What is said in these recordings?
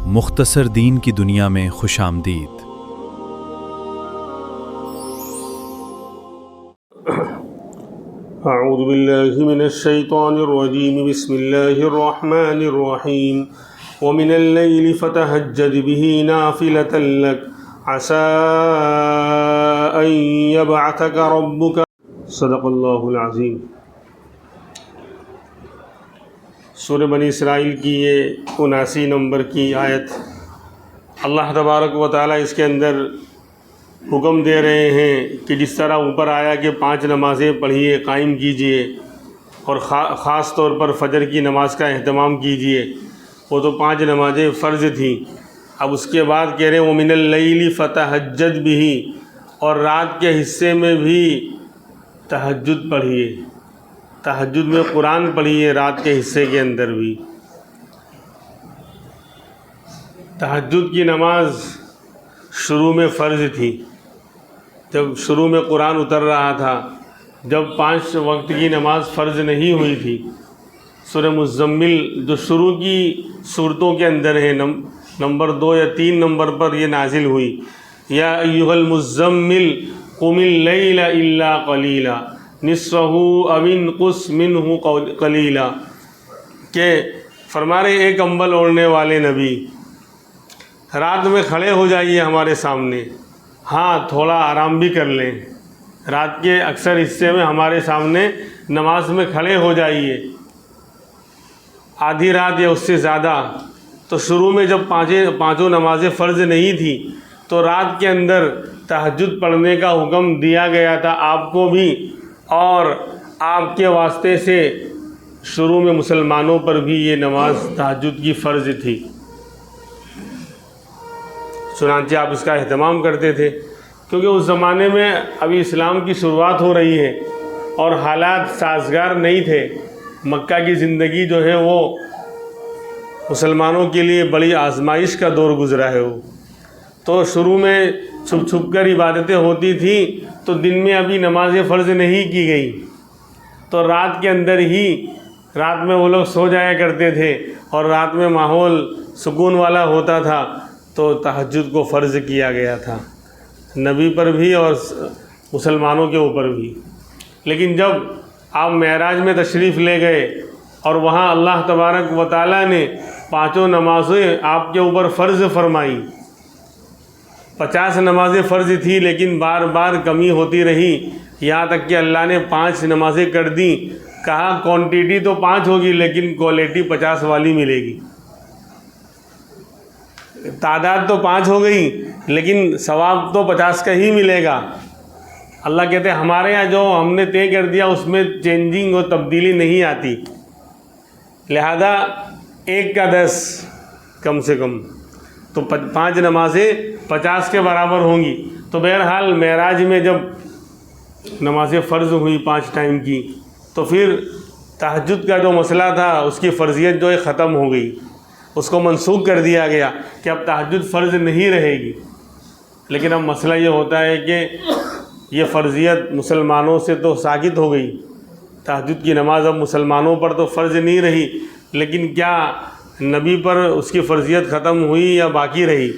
मुख्तसर दीन की दुनिया में खुशामदीद। अऊज़ु बिल्लाहि मिनश्शैतानिर्रजीम बिस्मिल्लाहिर्रहमानिर्रहीम व मिनल लैलि फतहज्जद बिही नाफिलतन लक असा अन यबअसक रब्बुक सदक़ल्लाहुल अज़ीम। सूरह बनी इसराइल की ये 79 नंबर की आयत, अल्लाह तबारक व तआला इसके अंदर हुक्म दे रहे हैं कि जिस तरह ऊपर आया कि 5 नमाज़ें पढ़िए, कायम कीजिए और ख़ास तौर पर फ़जर की नमाज का अहतमाम कीजिए। वो तो 5 नमाज़ें फ़र्ज़ थी। अब उसके बाद कह रहे हैं वो मिनल लैली फ़तहज्जद बिही, और रात के हिस्से में भी तहज्जुद पढ़िए, तहज्जुद में कुरान पढ़िए। रात के हिस्से के अंदर भी तहज्जुद की नमाज शुरू में फ़र्ज़ थी, जब शुरू में कुरान उतर रहा था, जब 5 वक्त की नमाज फ़र्ज़ नहीं हुई थी। सूरह मुज़म्मिल जो शुरू की सूरतों के अंदर है, नंबर 2 या 3 नंबर पर यह नाजिल हुई। या अय्युहल मुज़म्मिल कुमिल लैला इल्ला क़लीला निस्फ़हु अविन कुस मिन्हु क़लीला, के फरमा रहे एक कंबल ओढ़ने वाले नबी, रात में खड़े हो जाइए हमारे सामने, हाँ थोड़ा आराम भी कर लें, रात के अक्सर हिस्से में हमारे सामने नमाज में खड़े हो जाइए, आधी रात या उससे ज़्यादा। तो शुरू में जब पाँचों नमाज़ें फ़र्ज़ नहीं थी तो रात के अंदर तहज्जुद पढ़ने का हुक्म दिया गया था आपको भी, और आपके वास्ते से शुरू में मुसलमानों पर भी ये नमाज तहज्जुद की फ़र्ज़ थी। चुनांचे आप इसका अहतमाम करते थे, क्योंकि उस ज़माने में अभी इस्लाम की शुरुआत हो रही है और हालात साज़गार नहीं थे। मक्का की ज़िंदगी जो है वो मुसलमानों के लिए बड़ी आजमाइश का दौर गुज़रा है। वो तो शुरू में छुप छुप कर इबादतें होती थी, तो दिन में अभी नमाज़ें फ़र्ज़ नहीं की गई, तो रात के अंदर ही, रात में वो लोग सो जाया करते थे और रात में माहौल सुकून वाला होता था, तो तहज्जुद को फ़र्ज़ किया गया था नबी पर भी और मुसलमानों के ऊपर भी। लेकिन जब आप मेराज में तशरीफ़ ले गए और वहाँ अल्लाह तबारक व तआला ने 5 नमाज़ें आपके ऊपर फ़र्ज़ फरमाई, 50 नमाज़ें फ़र्ज़ थी, लेकिन बार बार कमी होती रही, यहाँ तक कि अल्लाह ने 5 नमाज़ें कर दी। कहा क्वांटिटी तो 5 होगी लेकिन क्वालिटी 50 वाली मिलेगी। तादाद तो 5 हो गई लेकिन सवाब तो 50 का ही मिलेगा। अल्लाह कहते हैं हमारे यहाँ जो हमने तय कर दिया उसमें चेंजिंग और तब्दीली नहीं आती, लिहाजा 1 का 10 कम से कम, तो 5 नमाज़ें 50 के बराबर होंगी। तो बहरहाल मेराज में जब नमाज़ें फ़र्ज़ हुई 5 टाइम की, तो फिर तहज्जुद का जो मसला था उसकी फ़र्ज़ियत जो है ख़त्म हो गई, उसको मनसूख कर दिया गया कि अब तहज्जुद फ़र्ज़ नहीं रहेगी। लेकिन अब मसला ये होता है कि ये फ़र्ज़ियत मुसलमानों से तो साकित हो गई, तहज्जुद की नमाज़ अब मुसलमानों पर तो फ़र्ज़ नहीं रही, लेकिन क्या नबी पर उसकी फ़र्ज़ियत ख़त्म हुई या बाकी रही?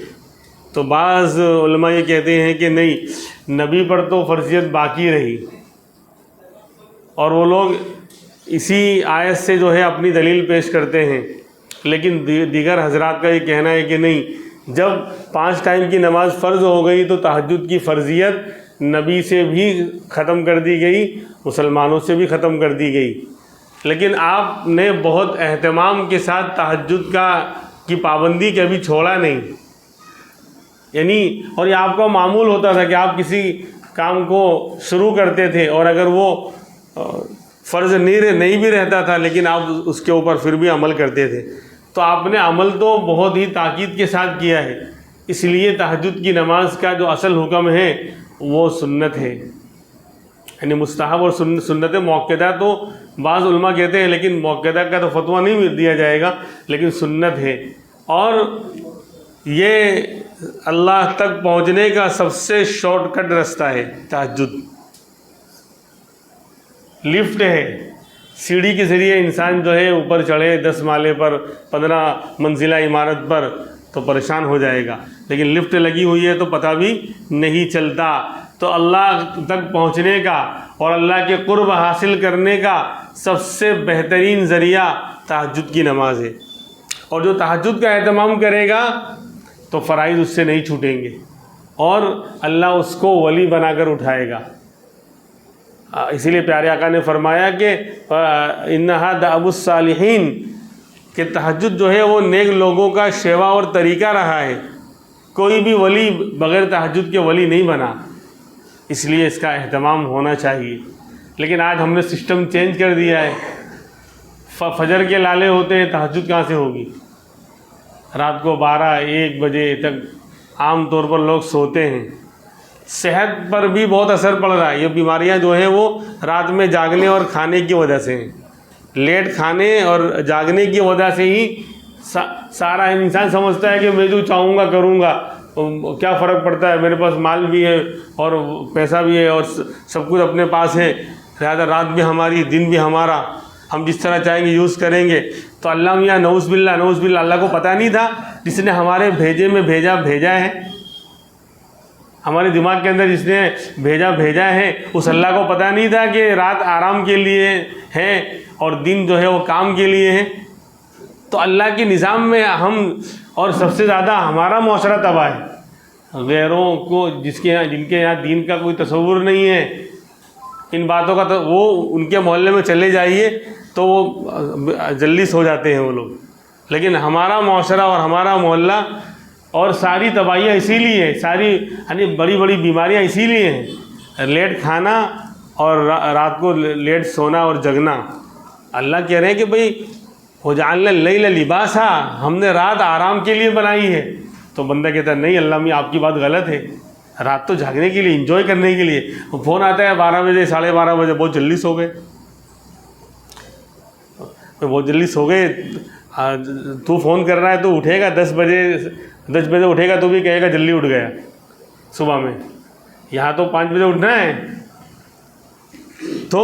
तो बाज़ उलमा ये कहते हैं कि नहीं, नबी पर तो फ़र्ज़ियत बाकी रही, और वो लोग इसी आयत से जो है अपनी दलील पेश करते हैं। लेकिन दीगर हजरात का ये कहना है कि नहीं, जब 5 टाइम की नमाज़ फ़र्ज़ हो गई तो तहज्जुद की फ़र्ज़ियत नबी से भी ख़त्म कर दी गई, मुसलमानों से भी ख़त्म कर दी गई। लेकिन आपने बहुत अहतमाम के साथ तहज्जुद की पाबंदी कभी छोड़ा नहीं, यानी, और ये आपका मामूल होता था कि आप किसी काम को शुरू करते थे और अगर वो फ़र्ज़ नहीं भी रहता था लेकिन आप उसके ऊपर फिर भी अमल करते थे, तो आपने अमल तो बहुत ही ताक़ीद के साथ किया है। इसलिए तहज्जुद की नमाज का जो असल हुक्म है वो सुन्नत है, यानी मुस्तहब और सुन्नत मौक़दा तो बाज़ उलमा कहते हैं, लेकिन मौक़दा का तो फतवा नहीं दिया जाएगा, लेकिन सुन्नत है। और ये अल्लाह तक पहुँचने का सबसे शॉर्टकट रास्ता है तहज्जुद। लिफ्ट है, सीढ़ी के ज़रिए इंसान जो है ऊपर चढ़े 10 माले पर, 15 मंजिला इमारत पर, तो परेशान हो जाएगा, लेकिन लिफ्ट लगी हुई है तो पता भी नहीं चलता। तो अल्लाह तक पहुँचने का और अल्लाह के कुर्ब हासिल करने का सबसे बेहतरीन ज़रिया तहज्जुद की नमाज़ है। और जो तहज्जुद का एहतमाम करेगा तो फ़राइज़ उससे नहीं छूटेंगे और अल्लाह उसको वली बनाकर उठाएगा। इसीलिए प्यारे आका ने फरमाया कि इन्नहा दअबुस सालिहीन, कि तहज्जुद जो है वो नेक लोगों का शेवा और तरीका रहा है। कोई भी वली बग़ैर तहज्जुद के वली नहीं बना, इसलिए इसका एहतमाम होना चाहिए। लेकिन आज हमने सिस्टम चेंज कर दिया है, फजर के लाले होते हैं, तहज्जुद कहाँ से होगी? रात को 12-1 बजे तक आम तौर पर लोग सोते हैं। सेहत पर भी बहुत असर पड़ रहा है। ये बीमारियां जो हैं वो रात में जागने और खाने की वजह से हैं। लेट खाने और जागने की वजह से ही सारा इंसान समझता है कि मैं जो चाहूँगा करूँगा, तो क्या फ़र्क पड़ता है, मेरे पास माल भी है और पैसा भी है और सब कुछ अपने पास है, लिहाजा रात भी हमारी, दिन भी हमारा, हम जिस तरह चाहेंगे यूज़ करेंगे। तो अल्लाह मियाँ नऊज़ बिल्ला, अल्लाह को पता नहीं था जिसने हमारे भेजे में भेजा है, हमारे दिमाग के अंदर जिसने भेजा है, उस अल्लाह को पता नहीं था कि रात आराम के लिए है और दिन जो है वो काम के लिए है। तो अल्लाह के निज़ाम में हम, और सबसे ज़्यादा हमारा मुआशरा तबाह है। गैरों को जिनके यहाँ दीन का कोई तसव्वुर नहीं है, इन बातों का, तो वो उनके मोहल्ले में चले जाइए तो वो जल्दी सो जाते हैं वो लोग। लेकिन हमारा मुआशरा और हमारा मोहल्ला और सारी तबाहियाँ इसीलिए है, सारी यानी बड़ी बड़ी बीमारियाँ इसीलिए हैं, लेट खाना और रात को लेट सोना और जगना। अल्लाह कह रहे हैं कि भाई वजअलना लैल लिबासा, हमने रात आराम के लिए बनाई है। तो बंदा कहता है नहीं अल्लाह मियाँ आपकी बात गलत है, रात तो जागने के लिए, इंजॉय करने के लिए। फ़ोन आता है 12 बजे, 12:30 बजे, बहुत जल्दी सो गए, बहुत जल्दी सो गए। तू फ़ोन कर रहा है तो उठेगा 10 बजे उठेगा तो भी कहेगा जल्दी उठ गया सुबह में, यहाँ तो 5 बजे उठना है। तो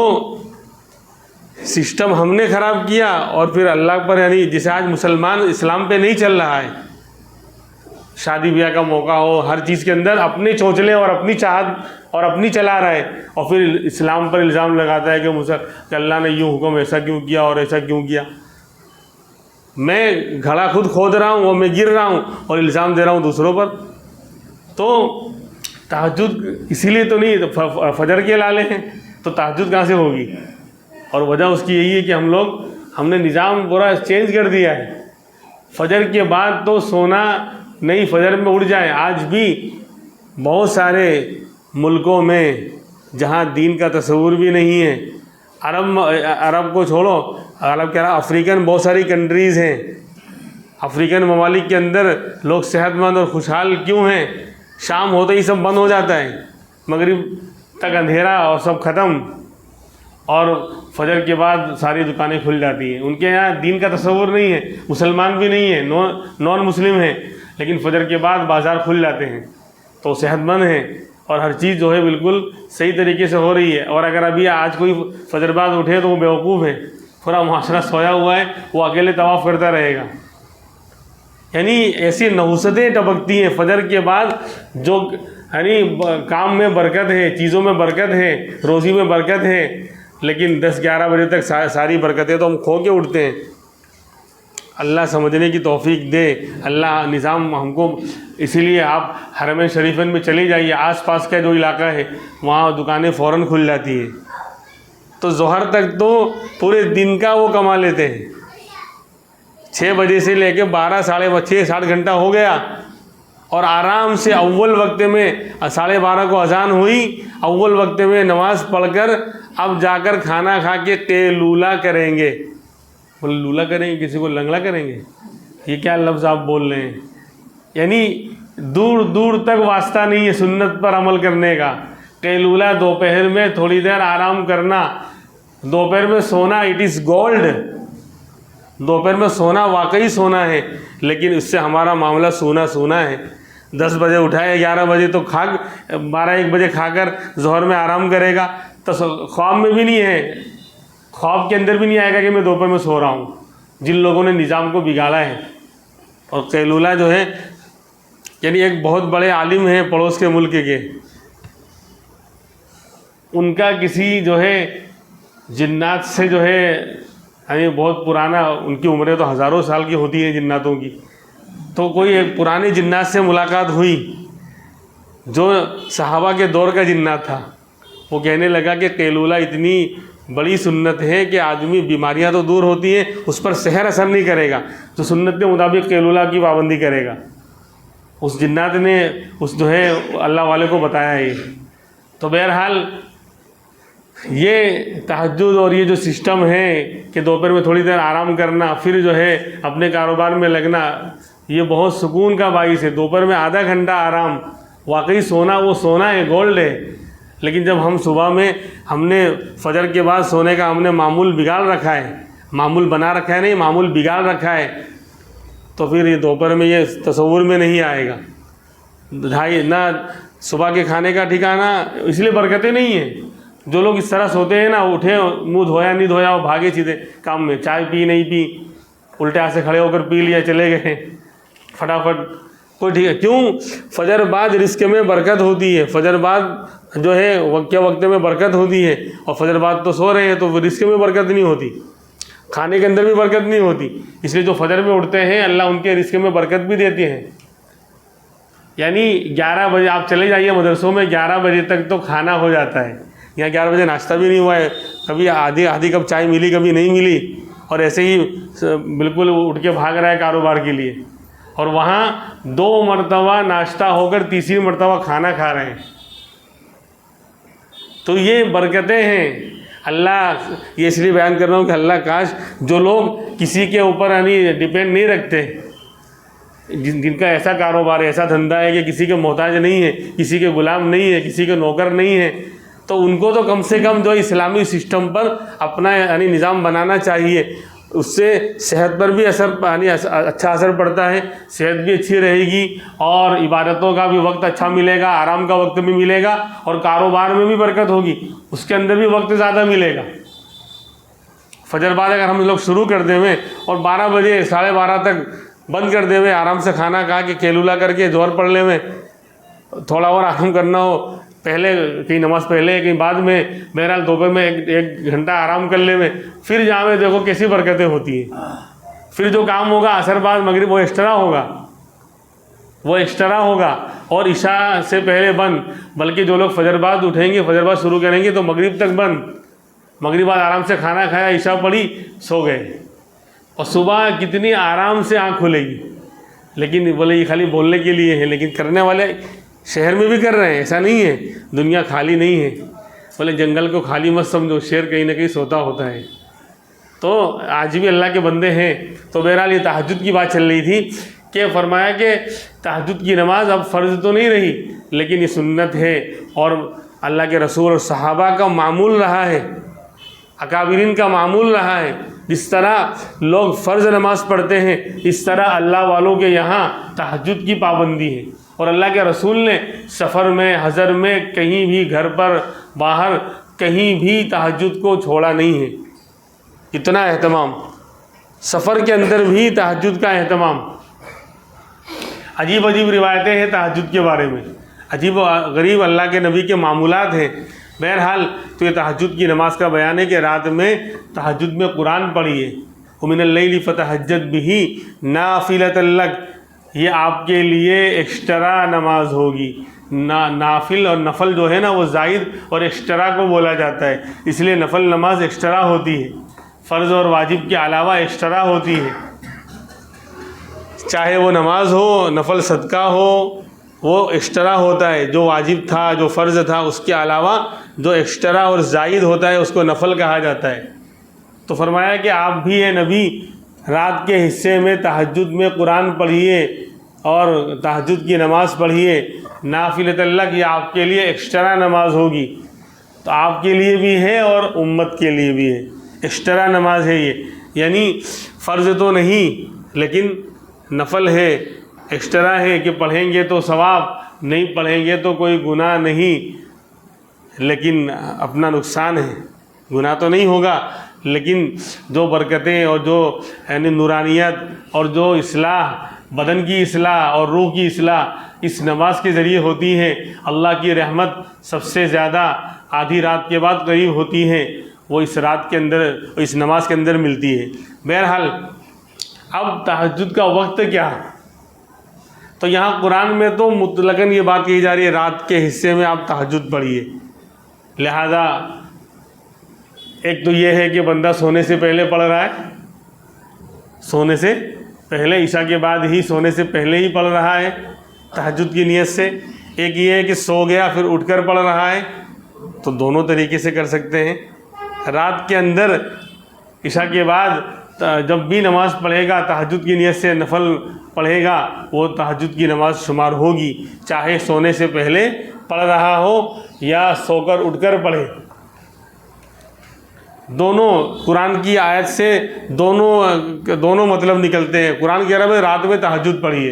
सिस्टम हमने ख़राब किया और फिर अल्लाह पर, यानी जिसे आज मुसलमान इस्लाम पे नहीं चल रहा है, शादी ब्याह का मौका हो, हर चीज़ के अंदर अपने चोंचले और अपनी चाहत और अपनी चला रहा है, और फिर इस्लाम पर इल्ज़ाम लगाता है कि अल्लाह ने यूँ हुक्म ऐसा क्यों किया और ऐसा क्यों किया। मैं घड़ा खुद खोद रहा हूँ और मैं गिर रहा हूँ और इल्ज़ाम दे रहा हूँ दूसरों पर। तो तहज्जुद इसीलिए तो नहीं, तो फजर के लाले हैं, तो तहज्जुद कहाँ से होगी? और वजह उसकी यही है कि हमने निज़ाम पूरा चेंज कर दिया है। फजर के बाद तो सोना नहीं, फजर में उठ जाए। आज भी बहुत सारे मुल्कों में जहाँ दीन का तस्वुर भी नहीं है, अरब को छोड़ो, अरब के अलावा अफ्रीकन बहुत सारी कंट्रीज़ हैं, अफ्रीकन ममालिक के अंदर लोग सेहतमंद और खुशहाल क्यों हैं? शाम होते ही सब बंद हो जाता है, मगरिब तक अंधेरा और सब ख़त्म, और फजर के बाद सारी दुकानें खुल जाती हैं। उनके यहाँ दीन का तस्वुर नहीं है, मुसलमान भी नहीं है, नॉन मुस्लिम है, लेकिन फजर के बाद बाज़ार खुल जाते हैं, तो सेहतमंद हैं और हर चीज़ जो है बिल्कुल सही तरीके से हो रही है। और अगर अभी आज कोई फजर बाद उठे तो वो बेवकूफ़ है, पूरा मुआशरा सोया हुआ है, वो अकेले तवाफ़ करता रहेगा। यानी ऐसी नहुसतें टपकती हैं फजर के बाद, जो यानी काम में बरकत है, चीज़ों में बरकत है, रोज़ी में बरकत है, लेकिन 10-11 बजे तक सारी बरकतें तो हम खो के उठते हैं। अल्लाह समझने की तौफीक दे, अल्लाह निज़ाम हमको। इसीलिए आप हरमैन शरीफन में चले जाइए, आसपास का जो इलाका है वहाँ दुकानें फ़ौरन खुल जाती हैं, तो ज़ोहर तक तो पूरे दिन का वो कमा लेते हैं। 6 बजे से लेके 12, 6:30 घंटा हो गया, और आराम से अव्वल वक्त में 12:30 को अजान हुई, अव्वल वक्त में नमाज़ पढ़कर अब जाकर खाना खा के कैलूला करेंगे। बोले लूला करेंगे, किसी को लंगड़ा करेंगे? ये क्या लफ्ज़ आप बोल रहे हैं? यानी दूर दूर तक वास्ता नहीं है सुन्नत पर अमल करने का। कैलूला दोपहर में थोड़ी देर आराम करना, दोपहर में सोना, इट इज़ गोल्ड। दोपहर में सोना वाकई सोना है, लेकिन इससे हमारा मामला सोना है। 10 बजे उठाए, 11 बजे तो 12-1 बजे खाकर ज़ोहर में आराम करेगा, तो ख्वाब में भी नहीं है, ख्वाब के अंदर भी नहीं आएगा कि मैं दोपहर में सो रहा हूँ। जिन लोगों ने निज़ाम को बिगाड़ा है, और कैलूला जो है यानी एक बहुत बड़े आलिम हैं पड़ोस के मुल्क के, उनका किसी जो है जिन्नात से जो है यानी बहुत पुराना, उनकी उम्रें तो हज़ारों साल की होती हैं जिन्नातों की, तो कोई एक पुराने जिन्नात से मुलाकात हुई जो सहाबा के दौर का जिन्नात था। वो कहने लगा कि कैलूला इतनी बड़ी सुन्नत है कि आदमी बीमारियां तो दूर होती हैं, उस पर सहर असर नहीं करेगा जो सुन्नत के मुताबिक कैलूला की पाबंदी करेगा। उस जिन्नात ने उस जो है अल्लाह वाले को बताया ये। तो बहरहाल ये तहज्जुद और ये जो सिस्टम है कि दोपहर में थोड़ी देर आराम करना फिर जो है अपने कारोबार में लगना, ये बहुत सुकून का बाइस है। दोपहर में आधा घंटा आराम, वाकई सोना वो सोना है, गोल्ड है। लेकिन जब हम सुबह में हमने फजर के बाद सोने का हमने मामूल बिगाड़ रखा है, मामूल बना रखा है नहीं, मामूल बिगाड़ रखा है, तो फिर ये दोपहर में ये तसव्वुर में नहीं आएगा। ढाई ना सुबह के खाने का ठिकाना, इसलिए बरकतें नहीं है। जो लोग इस तरह सोते हैं ना, उठे मुंह धोया नहीं धोया और भागे सीधे काम में, चाय पी नहीं पी, उल्टे हाथ से खड़े होकर पी लिया चले गए फटाफट, कोई ठीक है। क्यों? फजर बाद रिस्क में बरकत होती है, फजर बाद जो है वक्त में बरकत होती है, और फजर बाद तो सो रहे हैं तो रिस्क में बरकत नहीं होती, खाने के अंदर भी बरकत नहीं होती। इसलिए जो फजर में उठते हैं अल्लाह उनके रिस्क में बरकत भी देते हैं। यानी 11 बजे आप चले जाइए मदरसों में, 11 बजे तक तो खाना हो जाता है। यहाँ 11 बजे नाश्ता भी नहीं हुआ है, कभी आधी कप चाय मिली कभी नहीं मिली, और ऐसे ही बिल्कुल उठ के भाग रहा है कारोबार के लिए। और वहाँ 2 मरतबा नाश्ता होकर तीसरी मरतबा खाना खा रहे हैं। तो ये बरकतें हैं। अल्लाह, ये इसलिए बयान कर रहा हूँ कि अल्लाह काश जो लोग किसी के ऊपर यानी डिपेंड नहीं रखते, जिनका ऐसा कारोबार है, ऐसा धंधा है कि किसी के मोहताज नहीं है, किसी के गुलाम नहीं है, किसी के नौकर नहीं है, तो उनको तो कम से कम जो इस्लामी सिस्टम पर अपना यानी निज़ाम बनाना चाहिए। उससे सेहत पर भी असर यानी अच्छा असर पड़ता है, सेहत भी अच्छी रहेगी और इबादतों का भी वक्त अच्छा मिलेगा, आराम का वक्त भी मिलेगा, और कारोबार में भी बरकत होगी, उसके अंदर भी वक्त ज़्यादा मिलेगा। फजर बाद अगर हम लोग शुरू कर देवें और 12 बजे 12:30 तक बंद कर देवें, आराम से खाना खा के कैलूला करके जोहर पढ़ लेवें, थोड़ा और आराम करना हो, पहले कहीं नमाज पहले कहीं बाद में, बहरहाल दोपहर में एक घंटा आराम कर ले में, फिर जावे देखो कैसी बरकतें होती हैं। फिर जो काम होगा असर बाद मगरिब वो एक्स्ट्रा होगा, वो एक्स्ट्रा होगा, और इशा से पहले बंद। बल्कि जो लोग फजर बाद उठेंगे, फजर बाद शुरू करेंगे तो मगरिब तक बंद, मगरिब बाद आराम से खाना खाया, इशा पढ़ी, सो गए, और सुबह कितनी आराम से आँख खुलेगी। लेकिन बोले ये खाली बोलने के लिए है, लेकिन करने वाले शहर में भी कर रहे हैं, ऐसा नहीं है, दुनिया खाली नहीं है। बोले जंगल को खाली मत समझो, शेर कहीं ना कहीं सोता होता है। तो आज भी अल्लाह के बंदे हैं। तो बहरहाल ये तहज्जुद की बात चल रही थी कि फरमाया कि तहज्जुद की नमाज अब फ़र्ज़ तो नहीं रही, लेकिन ये सुन्नत है, और अल्लाह के रसूल और सहाबा का मामूल रहा है, अकाबिरीन का मामूल रहा है। जिस तरह लोग फ़र्ज़ नमाज पढ़ते हैं, इस तरह अल्लाह वालों के यहाँ तहज्जुद की पाबंदी है। और अल्लाह के रसूल ने सफ़र में, हज़र में, कहीं भी, घर पर, बाहर, कहीं भी तहज्जुद को छोड़ा नहीं है। इतना एहतमाम, सफ़र के अंदर भी तहज्जुद का एहतमाम। अजीब अजीब रिवायतें हैं तहज्जुद के बारे में, अजीब गरीब अल्लाह के नबी के मामूलात हैं। बहरहाल तो ये तहज्जुद की नमाज का बयान है कि रात में तहज्जुद में कुरान पढ़िए। मिनल लैली फतहज्जद बिही नाफिलतन लक, ये आपके लिए एक्स्ट्रा नमाज होगी। नाफिल और नफल जो है ना वो ज़ायद और एक्स्ट्रा को बोला जाता है, इसलिए नफल नमाज एक्स्ट्रा होती है, फ़र्ज़ और वाजिब के अलावा एक्स्ट्रा होती है। चाहे वो नमाज हो, नफल सदका हो, वो एक्स्ट्रा होता है। जो वाजिब था, जो फ़र्ज़ था, उसके अलावा जो एक्स्ट्रा और ज़ायद होता है उसको नफल कहा जाता है। तो फरमाया कि आप भी ये नबी रात के हिस्से में तहज्जुद में कुरान पढ़िए और तहज्जुद की नमाज़ पढ़िए। नाफिलतन लक, ये आपके लिए एक्स्ट्रा नमाज होगी। तो आपके लिए भी है और उम्मत के लिए भी है, एक्स्ट्रा नमाज है ये, यानी फ़र्ज़ तो नहीं लेकिन नफल है, एक्स्ट्रा है कि पढ़ेंगे तो सवाब, नहीं पढ़ेंगे तो कोई गुनाह नहीं, लेकिन अपना नुकसान है। गुनाह तो नहीं होगा, लेकिन जो बरकतें और जो यानी नूरानियत और जो इस्लाह बदन की इस्लाह और रूह की इस्लाह इस नमाज के ज़रिए होती है। अल्लाह की रहमत सबसे ज़्यादा आधी रात के बाद करीब होती है, वो इस रात के अंदर, इस नमाज के अंदर मिलती है। बहरहाल अब तहज्जुद का वक्त क्या है, तो यहाँ कुरान में तो मुतलकन ये बात कही जा रही है रात के हिस्से में आप तहज्जुद पढ़िए। लिहाजा एक तो ये है कि बंदा सोने से पहले पढ़ रहा है, सोने से पहले, ईशा के बाद ही सोने से पहले ही पढ़ रहा है तहज्जुद की नीयत से। एक ये है कि सो गया फिर उठकर पढ़ रहा है, तो दोनों तरीके से कर सकते हैं। रात के अंदर ईशा के बाद जब भी नमाज़ पढ़ेगा तहज्जुद की नीयत से नफल पढ़ेगा, वो तहज्जुद की नमाज़ शुमार होगी, चाहे सोने से पहले पढ़ रहा हो या सोकर उठकर पढ़े। दोनों कुरान की आयत से दोनों मतलब निकलते हैं। कुरान कह रहा है रात में तहज्जुद पढ़िए,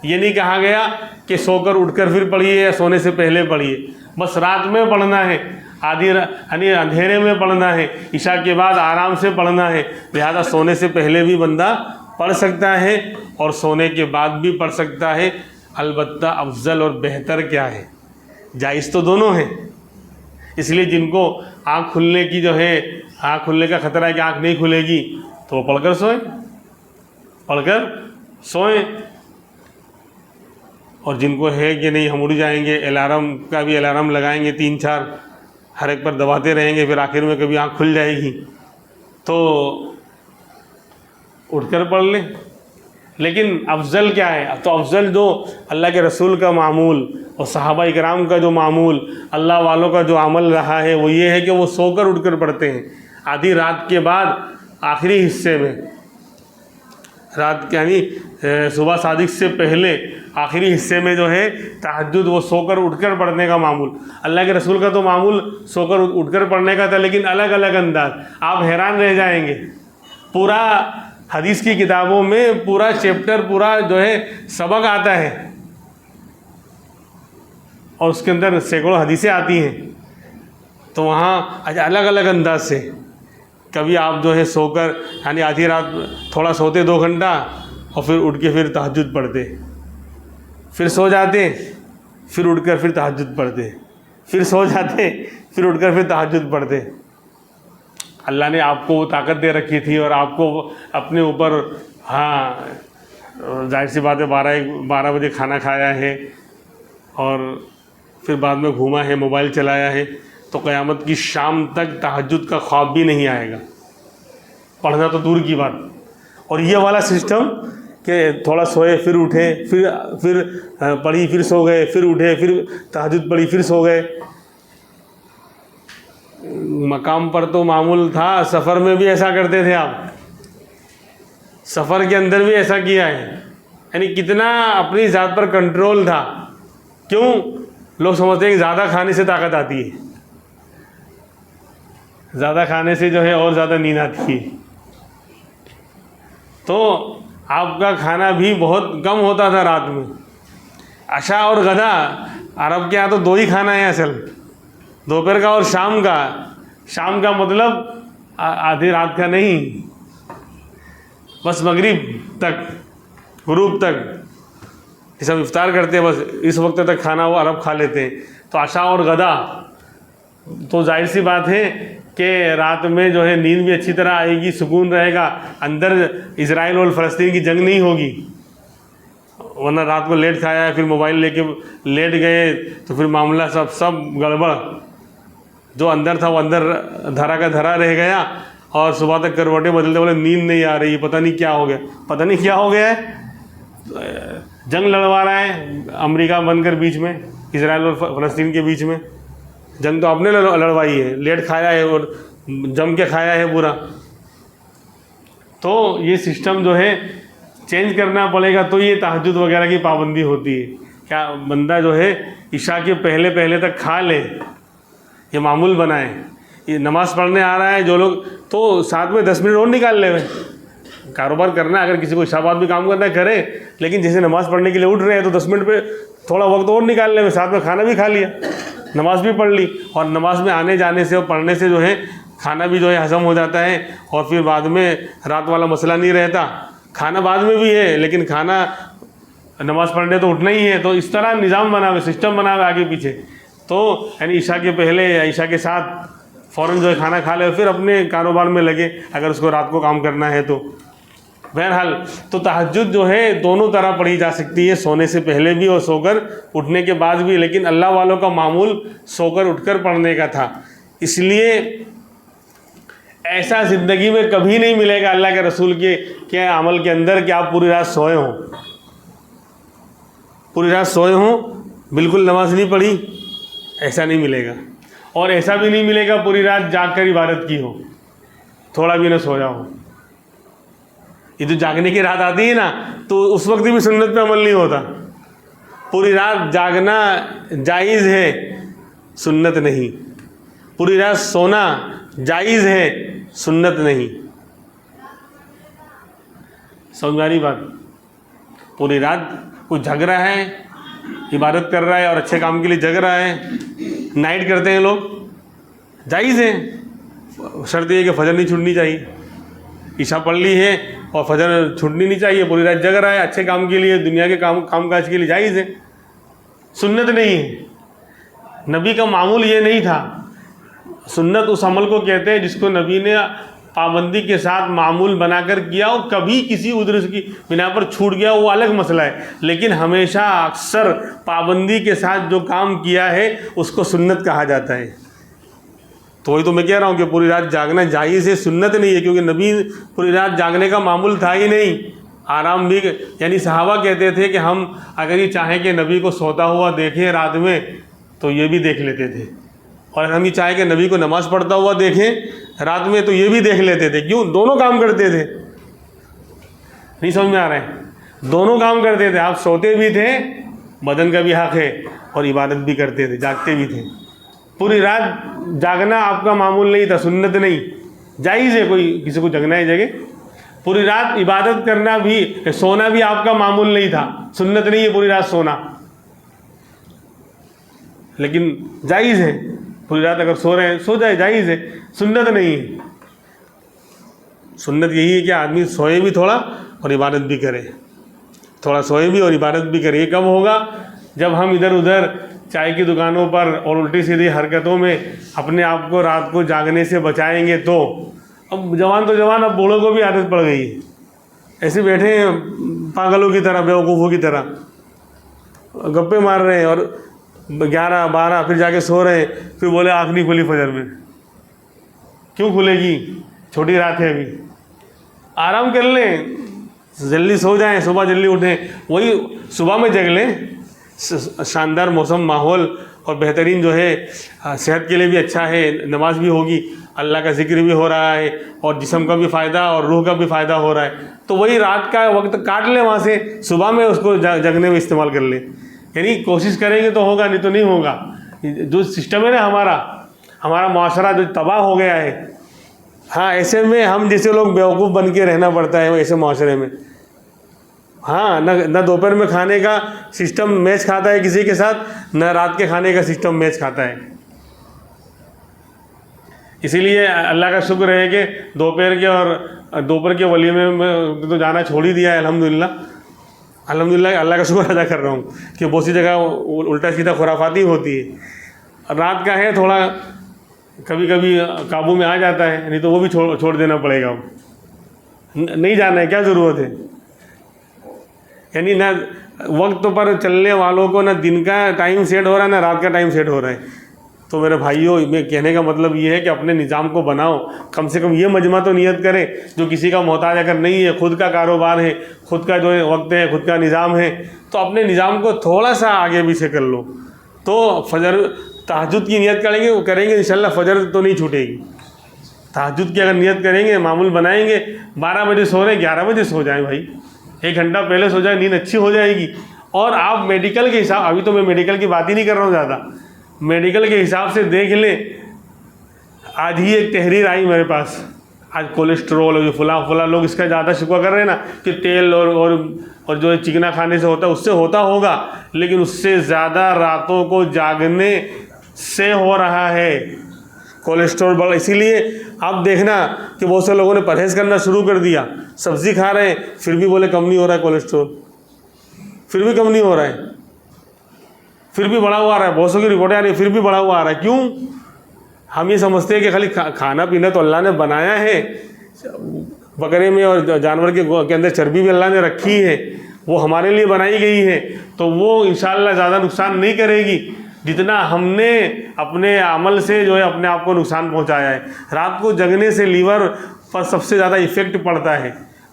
ये नहीं कहा गया कि सोकर उठकर फिर पढ़िए या सोने से पहले पढ़िए, बस रात में पढ़ना है, यानी अंधेरे में पढ़ना है, ईशा के बाद आराम से पढ़ना है। लिहाजा सोने से पहले भी बंदा पढ़ सकता है और सोने के बाद भी पढ़ सकता है। अलबत्ता अफजल और बेहतर क्या है, जायज़ तो दोनों हैं। इसलिए जिनको आँख खुलने की आँख खुलने का ख़तरा है कि आँख नहीं खुलेगी, तो वो पढ़कर सोएं। और जिनको है कि नहीं हम उड़ जाएंगे, अलार्म का भी अलार्म लगाएंगे 3-4, हर एक पर दबाते रहेंगे, फिर आखिर में कभी आँख खुल जाएगी, तो उठकर पढ़ लें। लेकिन अफजल क्या है, तो अफजल जो अल्लाह के रसूल का मामूल और सहाबा इकराम का जो मामूल, अल्लाह वालों का जो अमल रहा है, वो ये है कि वो सोकर उठकर पढ़ते हैं। आधी रात के बाद आखिरी हिस्से में, रात के यानी सुबह सादिक से पहले आखिरी हिस्से में तहज्जुद वो सोकर उठकर पढ़ने का मामूल। अल्लाह के रसूल का तो मामूल सोकर उठकर पढ़ने का था, लेकिन अलग अलग अंदाज। आप हैरान रह जाएंगे, पूरा हदीस की किताबों में पूरा चैप्टर, पूरा सबक आता है और उसके अंदर सैकड़ों हदीसें आती हैं, तो वहाँ अलग अलग अंदाज से कभी आप सोकर यानी आधी रात थोड़ा सोते 2 घंटा और फिर उठ के फिर तहज्जुद पढ़ते, फिर सो जाते, फिर उठकर फिर तहज्जुद पढ़ते, फिर सो जाते, फिर उठकर फिर तहज्जुद पढ़ते। अल्लाह ने आपको वो ताकत दे रखी थी और आपको अपने ऊपर, हाँ जाहिर सी बात है, 12 बजे खाना खाया है और फिर बाद में घूमा है, मोबाइल चलाया है, तो क़यामत की शाम तक तहज्जुद का ख्वाब भी नहीं आएगा, पढ़ना तो दूर की बात। और ये वाला सिस्टम कि थोड़ा सोए फिर उठे, फिर पढ़ी, फिर सो गए, फिर उठे, फिर तहज्जुद पढ़ी, फिर सो गए। मकाम पर तो मामूल था, सफ़र में भी ऐसा करते थे आप, सफ़र के अंदर भी ऐसा किया है। यानी कितना अपनी ज़ात पर कंट्रोल था। क्यों? लोग समझते हैं कि ज़्यादा खाने से ताकत आती है, ज़्यादा खाने से और ज़्यादा नींद आती है। तो आपका खाना भी बहुत कम होता था रात में। अशा और गदा, अरब के यहाँ तो 2 ही खाना है असल, दोपहर का और शाम का। शाम का मतलब आधी रात का नहीं, बस मगरिब तक, गुरूब तक, ये सब इफ्तार करते हैं, बस इस वक्त तक खाना वो अरब खा लेते हैं। तो अशा और गदा, तो जाहिर सी बात है कि रात में नींद भी अच्छी तरह आएगी, सुकून रहेगा, अंदर इजराइल और फ़लस्तीन की जंग नहीं होगी। वरना रात को लेट खाया है, फिर मोबाइल लेके लेट गए, तो फिर मामला सब गड़बड़। जो अंदर था वो अंदर धरा का धरा रह गया और सुबह तक करवटें बदलते बोले नींद नहीं आ रही, पता नहीं क्या हो गया, पता नहीं क्या हो गया है। जंग लड़वा रहा है अमेरिका बनकर बीच में, इजराइल और फ़लस्तीन के बीच में। जंग तो आपने लड़वाई है, लेट खाया है और जम के खाया है पूरा। तो ये सिस्टम चेंज करना पड़ेगा। तो ये तहज्जुद वगैरह की पाबंदी होती है। क्या बंदा ईशा के पहले तक खा ले, ये मामूल बनाए। ये नमाज़ पढ़ने आ रहा है जो लोग, तो साथ में 10 मिनट और निकाल ले। कारोबार करना है, अगर किसी को ईशा बाद भी काम करना है करे, लेकिन जैसे नमाज़ पढ़ने के लिए उठ रहे हैं तो 10 मिनट पे थोड़ा वक्त और निकाल ले, साथ में खाना भी खा लिया, नमाज़ भी पढ़ ली। और नमाज़ में आने जाने से और पढ़ने से खाना भी हज़म हो जाता है और फिर बाद में रात वाला मसला नहीं रहता। खाना बाद में भी है, लेकिन खाना नमाज़ पढ़ने तो उठना ही है। तो इस तरह निज़ाम बना हुआ, सिस्टम बना हुआ आगे पीछे। तो यानी ईशा के पहले या ईशा के साथ फ़ौरन जो है खाना खा ले, फिर अपने कारोबार में लगे अगर उसको रात को काम करना है तो। बहरहाल तो तहज्जुद जो है दोनों तरह पढ़ी जा सकती है, सोने से पहले भी और सोकर उठने के बाद भी। लेकिन अल्लाह वालों का मामूल सोकर उठकर पढ़ने का था, इसलिए ऐसा ज़िंदगी में कभी नहीं मिलेगा अल्लाह के रसूल के अमल के अंदर कि आप पूरी रात सोए हों, पूरी रात सोए हों, बिल्कुल नमाज नहीं पढ़ी, ऐसा नहीं मिलेगा। और ऐसा भी नहीं मिलेगा पूरी रात जाग कर इबादत की हो, थोड़ा भी ना सोया हो। ये जो जागने की रात आती है ना, तो उस वक्त भी सुन्नत पे अमल नहीं होता। पूरी रात जागना जायज़ है, सुन्नत नहीं। पूरी रात सोना जायज़ है, सुन्नत नहीं। समझ में आ रही बात? पूरी रात कोई जग रहा है, इबादत कर रहा है और अच्छे काम के लिए जग रहा है, नाइट करते हैं लोग, जायज़ है। शर्त ये कि फजर नहीं छूटनी चाहिए। ईशा पढ़ ली है और फजर छूटनी नहीं चाहिए, पूरी रात जग रहा है अच्छे काम के लिए, दुनिया के कामकाज के लिए, जायज़ है, सुन्नत नहीं है। नबी का मामूल ये नहीं था। सुन्नत उस अमल को कहते हैं जिसको नबी ने पाबंदी के साथ मामूल बनाकर किया, और कभी किसी उद्र की बिना पर छूट गया वो अलग मसला है। लेकिन हमेशा अक्सर पाबंदी के साथ जो काम किया है उसको सुन्नत कहा जाता है। तो वही तो मैं कह रहा हूँ कि पूरी रात जागना जायज़ है, सुन्नत नहीं है, क्योंकि नबी पूरी रात जागने का मामूल था ही नहीं। आराम भी, यानी सहाबा कहते थे कि हम अगर ये चाहें कि नबी को सोता हुआ देखें रात में तो ये भी देख लेते थे, और अगर हम ये चाहें कि नबी को नमाज़ पढ़ता हुआ देखें रात में तो ये भी देख लेते थे। क्यों? दोनों काम करते थे। नहीं समझ में आ रहा है? दोनों काम करते थे। आप सोते भी थे, बदन का भी हक है, और इबादत भी करते थे, जागते भी थे। पूरी रात जागना आपका मामूल नहीं था, सुन्नत नहीं, जायज़ है, कोई किसी को जगना है जगह। पूरी रात इबादत करना भी, सोना भी आपका मामूल नहीं था, सुन्नत नहीं है पूरी रात सोना, लेकिन जायज़ है। पूरी रात अगर सो रहे हैं सो जाए, जायज़ है, सुन्नत नहीं है। सुन्नत यही है कि आदमी सोए भी थोड़ा और इबादत भी करे, थोड़ा सोए भी और इबादत भी करे। ये कब होगा? जब हम इधर उधर चाय की दुकानों पर और उल्टी सीधी हरकतों में अपने आप को रात को जागने से बचाएंगे। तो अब जवान तो जवान, अब बूढ़ों को भी आदत पड़ गई है, ऐसे बैठे हैं पागलों की तरह, बेवकूफ़ों की तरह, गप्पे मार रहे हैं, और 11-12 फिर जाके सो रहे हैं, फिर बोले आँख नहीं खुली फजर में। क्यों खुलेगी? छोटी रात है, अभी आराम कर लें, जल्दी सो जाएं, सुबह जल्दी उठें। वही सुबह में जग लें, शानदार मौसम, माहौल, और बेहतरीन जो है सेहत के लिए भी अच्छा है, नमाज भी होगी, अल्लाह का जिक्र भी हो रहा है, और जिस्म का भी फ़ायदा और रूह का भी फ़ायदा हो रहा है। तो वही रात का वक्त काट लें, वहाँ से सुबह में उसको जगने में इस्तेमाल कर लें। यानी कोशिश करेंगे तो होगा, नहीं तो नहीं होगा। जो सिस्टम है ना हमारा मुआशरा जो तबाह हो गया है, हाँ, ऐसे में हम जैसे लोग बेवकूफ़ बन के रहना पड़ता है ऐसे मुआशरे में। हाँ, न दोपहर में खाने का सिस्टम मैच खाता है किसी के साथ, न रात के खाने का सिस्टम मैच खाता है। इसीलिए अल्लाह का शुक्र है कि दोपहर के वलीमे में तो जाना छोड़ ही दिया है, अल्हम्दुलिल्लाह। अल्लाह का शुक्र अदा कर रहा हूँ कि बहुत सी जगह उल्टा सीधा खुराफाती होती है। रात का है थोड़ा कभी कभी काबू में आ जाता है, नहीं तो वो भी छोड़ देना पड़ेगा। नहीं जाना है, क्या ज़रूरत है? यानी ना वक्त पर चलने वालों को ना दिन का टाइम सेट हो रहा है, ना रात का टाइम सेट हो रहा है। तो मेरे भाइयों, मैं कहने का मतलब ये है कि अपने निज़ाम को बनाओ, कम से कम ये मजमा तो नियत करें, जो किसी का मोहताज अगर नहीं है, खुद का कारोबार है, खुद का जो वक्त है, खुद का निज़ाम है, तो अपने निज़ाम को थोड़ा सा आगे पीछे कर लो। तो फजर तहज्जुद की नियत करेंगे इंशाल्लाह फजर तो नहीं छूटेगी। तहज्जुद की अगर नियत करेंगे, मामूल बनाएंगे, 12 बजे सो रहे 11 बजे सो जाएं भाई, 1 घंटा पहले सो जाए, नींद अच्छी हो जाएगी। और आप मेडिकल के हिसाब, अभी तो मैं मेडिकल की बात ही नहीं कर रहा हूँ ज़्यादा, मेडिकल के हिसाब से देख लें। आज ही एक तहरीर आई मेरे पास, आज कोलेस्ट्रोल और फुला लोग इसका ज़्यादा शिकवा कर रहे हैं ना कि तेल और जो चिकना खाने से होता है उससे होता होगा, लेकिन उससे ज़्यादा रातों को जागने से हो रहा है कोलेस्ट्रॉल बढ़। इसीलिए आप देखना कि बहुत से लोगों ने परहेज़ करना शुरू कर दिया, सब्ज़ी खा रहे हैं फिर भी बोले कम नहीं हो रहा है कोलेस्ट्रॉल, फिर भी कम नहीं हो रहा है, फिर भी बढ़ा हुआ आ रहा है। बहुत सौ की रिपोर्टें आ रही है, फिर भी बढ़ा हुआ आ रहा है। क्यों? हम ये समझते हैं कि खाली खाना पीना तो अल्लाह ने बनाया है, बकरे में और जानवर के अंदर चर्बी भी अल्लाह ने रखी है, वो हमारे लिए बनाई गई है, तो वो इंशाअल्लाह ज़्यादा नुकसान नहीं करेगी जितना हमने अपने अमल से जो है अपने आप को नुकसान पहुंचाया है। रात को जगने से लीवर पर सबसे ज़्यादा इफ़ेक्ट पड़ता है,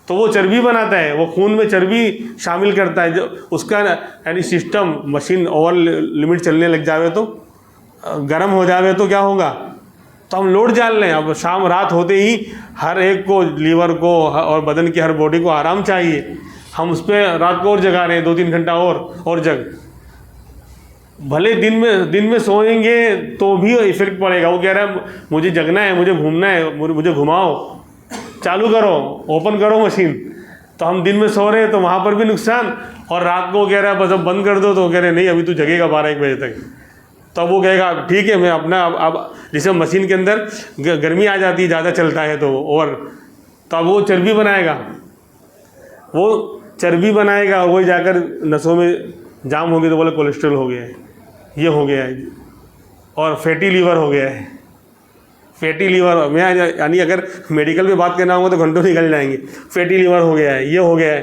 तो वो चर्बी बनाता है, वो खून में चर्बी शामिल करता है। जो उसका यानी सिस्टम मशीन ओवर लिमिट चलने लग जावे तो गर्म हो जावे तो क्या होगा? तो हम लोड डाल लें। अब शाम रात होते ही हर एक को, लीवर को और बदन की हर बॉडी को आराम चाहिए। हम उस पर रात को और जगा रहे हैं 2-3 घंटा और जग। भले दिन में सोएंगे तो भी इफेक्ट पड़ेगा। वो कह रहा है मुझे जगना है, मुझे घूमना है, मुझे घुमाओ, चालू करो, ओपन करो मशीन। तो हम दिन में सो रहे हैं तो वहाँ पर भी नुकसान, और रात को कह रहा है बस अब बंद कर दो, तो कह रहे नहीं अभी तू जगेगा 12-1 बजे तक। तो वो कहेगा ठीक है मैं अपना अब जैसे मशीन के अंदर गर्मी आ जाती है, ज़्यादा चलता है तो और तो अब वो चर्बी बनाएगा, वही जाकर नसों में जाम हो गई तो बोले कोलेस्ट्रॉल हो गया है, ये हो गया है, और फैटी लीवर हो गया है। फैटी लीवर में यानी अगर मेडिकल पे बात करना होगा तो घंटों निकल जाएंगे। फैटी लीवर हो गया है, ये हो गया है।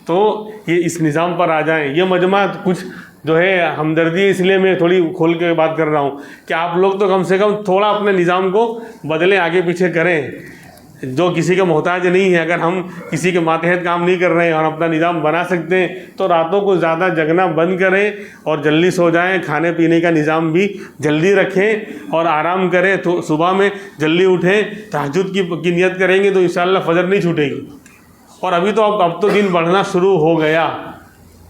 तो ये इस निज़ाम पर आ जाएं। ये मजमा कुछ जो है हमदर्दी, इसलिए मैं थोड़ी खोल के बात कर रहा हूँ कि आप लोग तो कम से कम थोड़ा अपने निज़ाम को बदलें, आगे पीछे करें। जो किसी का मोहताज नहीं है, अगर हम किसी के मातहत काम नहीं कर रहे हैं और अपना निज़ाम बना सकते हैं तो रातों को ज़्यादा जगना बंद करें और जल्दी सो जाएं। खाने पीने का निज़ाम भी जल्दी रखें और आराम करें। तो सुबह में जल्दी उठें, तहज्जुद की नियत करेंगे तो इंशाअल्लाह फजर नहीं छूटेगी। और अभी तो अब तो दिन बढ़ना शुरू हो गया,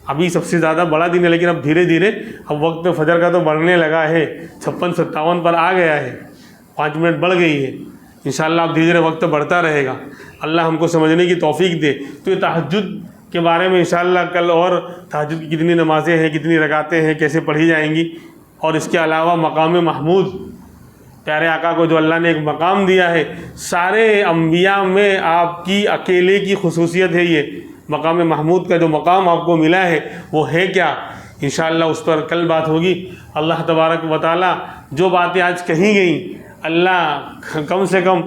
अभी सबसे ज़्यादा बड़ा दिन है, लेकिन अब धीरे धीरे अब वक्त फजर का तो बढ़ने लगा है, 56-57 पर आ गया है, 5 मिनट बढ़ गई है। इंशाअल्लाह अब धीरे धीरे वक्त बढ़ता रहेगा। अल्लाह हमको समझने की तौफीक दे। तो ये तहज्जुद के बारे में इंशाअल्लाह कल, और तहज्जुद की कितनी नमाज़ें हैं, कितनी रकातें हैं, कैसे पढ़ी जाएंगी, और इसके अलावा मकाम महमूद, प्यारे आका को जो अल्लाह ने एक मकाम दिया है, सारे अम्बिया में आपकी अकेले की खुसूसियत है। ये मकाम महमूद का जो मकाम आपको मिला है वो है क्या? इंशाअल्लाह उस पर कल बात होगी। अल्लाह तबारक व तआला जो बातें आज कही गई, अल्लाह कम से कम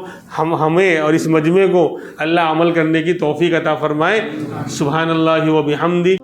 हमें और इस मजमे को अल्लाह अमल करने की तौफीक अता फ़रमाए। सुभानअल्लाहि व बिहम्दी।